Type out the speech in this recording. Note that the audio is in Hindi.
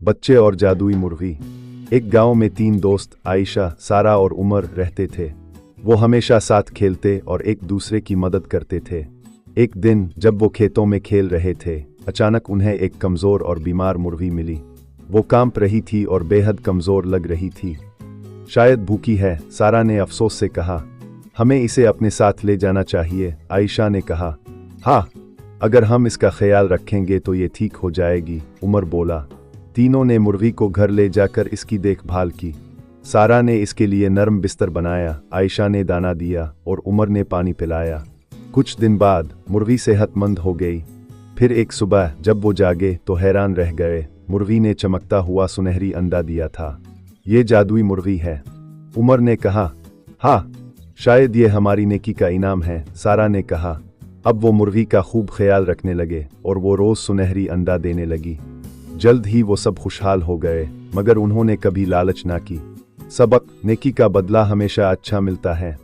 बच्चे और जादुई मुर्गी। एक गांव में 3 दोस्त आयशा, सारा और उमर रहते थे। वो हमेशा साथ खेलते और एक दूसरे की मदद करते थे। एक दिन जब वो खेतों में खेल रहे थे, अचानक उन्हें एक कमज़ोर और बीमार मुर्गी मिली। वो कांप रही थी और बेहद कमज़ोर लग रही थी। शायद भूखी है, सारा ने अफसोस से कहा। हमें इसे अपने साथ ले जाना चाहिए, आयशा ने कहा। हाँ, अगर हम इसका ख्याल रखेंगे तो ये ठीक हो जाएगी, उमर बोला। तीनों ने मुर्गी को घर ले जाकर इसकी देखभाल की। सारा ने इसके लिए नरम बिस्तर बनाया, आयशा ने दाना दिया और उमर ने पानी पिलाया। कुछ दिन बाद मुर्गी सेहतमंद हो गई। फिर एक सुबह जब वो जागे तो हैरान रह गए। मुर्गी ने चमकता हुआ सुनहरी अंडा दिया था। ये जादुई मुर्गी है, उमर ने कहा। हाँ, शायद ये हमारी नेकी का इनाम है, सारा ने कहा। अब वो मुर्गी का खूब ख्याल रखने लगे और वो रोज सुनहरी अंडा देने लगी। जल्द ही वो सब खुशहाल हो गए, मगर उन्होंने कभी लालच ना की। सबक: नेकी का बदला हमेशा अच्छा मिलता है।